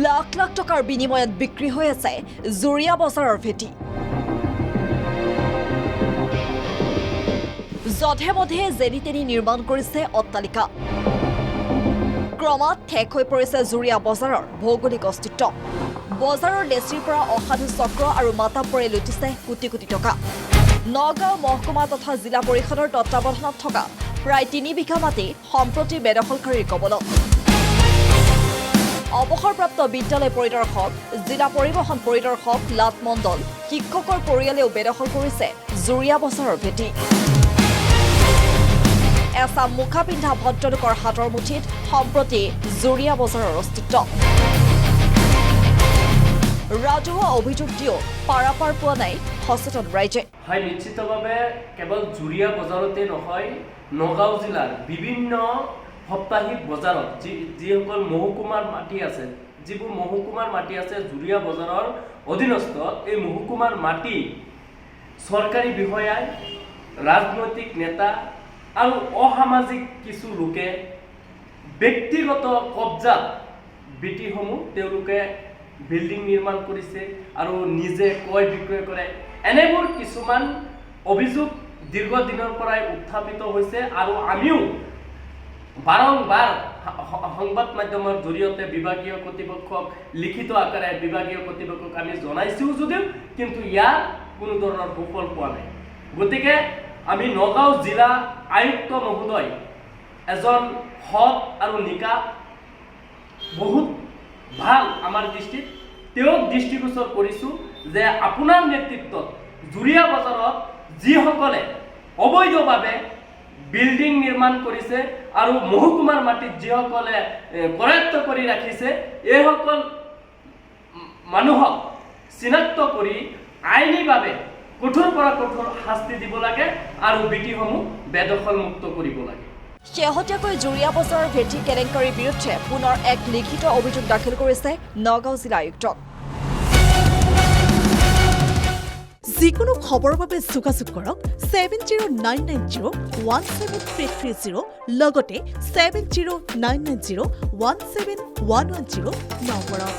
লাখ লাখ টকাৰ বিনিময়ত বিক্ৰী হৈ আছে জুৰিয়া বজাৰৰ ভেটি। যধে মধে যেনি তেনি নিৰ্মাণ কৰিছে অট্টালিকা। ক্ৰমাৎ ঠেক হৈ পৰিছে জুৰিয়া বজাৰৰ ভৌগোলিক অস্তিত্ব। বজাৰৰ লেচিৰ পৰা অসাধু চক্ৰ আৰু মাতাপৰে লুটিছে কোটি কোটি টকা। নগাঁও মহকুমা তথা জিলা পৰিষদৰ তত্বাৱধানত থকা প্ৰায় 3 বিঘা মাটি সম্প্ৰতি বেদখলকাৰীৰ কবলত। অৱসৰপ্ৰাপ্ত বিদ্যালয় পৰিদৰ্শক, জিলা পৰিবহণ পৰিদৰ্শক লাট মণ্ডল, শিক্ষকৰ পৰিয়ালেও বেদখল কৰিছে জুৰিয়া বজাৰৰ ভেটি। এচাম মুখা পিন্ধা ভদ্ৰলোকৰ হাতৰ মুঠিত সম্প্ৰতি জুৰিয়া বজাৰৰ অস্তিত্ব। ৰাজহুৱা অভিযোগ দিও পাৰাপাৰ পোৱা নাই সচেতন ৰাইজে। হয়, নিশ্চিতভাৱে কেৱল জুৰিয়া বজাৰতে নহয়, নগাঁও জিলাৰ বিভিন্ন সাপ্তাহিক বজাৰত যিসকল মহকুমাৰ মাটি আছে, যিবোৰ মহকুমাৰ মাটি আছে জুৰিয়া বজাৰৰ অধীনস্থ, এই মহকুমাৰ মাটি চৰকাৰী বিষয়াই, ৰাজনৈতিক নেতা আৰু অসামাজিক কিছু লোকে ব্যক্তিগত কব্জাত বিটিসমূহ তেওঁলোকে বিল্ডিং নিৰ্মাণ কৰিছে আৰু নিজে ক্ৰয় বিক্ৰয় কৰে। এনেবোৰ কিছুমান অভিযোগ দীৰ্ঘদিনৰ পৰাই উত্থাপিত হৈছে আৰু আমিও বাৰম্বাৰ সংবাদ মাধ্যমৰ জৰিয়তে বিভাগীয় কৰ্তৃপক্ষক লিখিত আকাৰে বিভাগীয় কৰ্তৃপক্ষক আমি জনাইছোঁ যদিও কিন্তু ইয়াৰ কোনো ধৰণৰ সুফল পোৱা নাই। গতিকে আমি নগাঁও জিলা আয়ুক্ত মহোদয় এজন সৎ আৰু নিকা, বহুত ভাল আমাৰ দৃষ্টিত, তেওঁক দৃষ্টিগোচৰ কৰিছোঁ যে আপোনাৰ নেতৃত্বত জুৰিয়া বজাৰত যিসকলে অবৈধভাৱে বিল্ডিং নিৰ্মাণ কৰিছে আৰু মহকুমাৰ মাটিত যিসকলে কৰায়ত্ব কৰি ৰাখিছে, এইসকল মানুহক চিনাক্ত কৰি আইনীভাৱে কঠোৰ পৰা কঠোৰ শাস্তি দিব লাগে আৰু বিটিসমূহ বেদখলমুক্ত কৰিব লাগে। শেহতীয়াকৈ জুৰিয়া বজাৰৰ ভেটি কেলেংকাৰীৰ বিৰুদ্ধে পুনৰ এক লিখিত অভিযোগ দাখিল কৰিছে নগাঁও জিলা আয়ুক্তক। যিকোনো খবৰৰ বাবে যোগাযোগ কৰক 7099017330 লগতে 7099017110 নম্বৰত।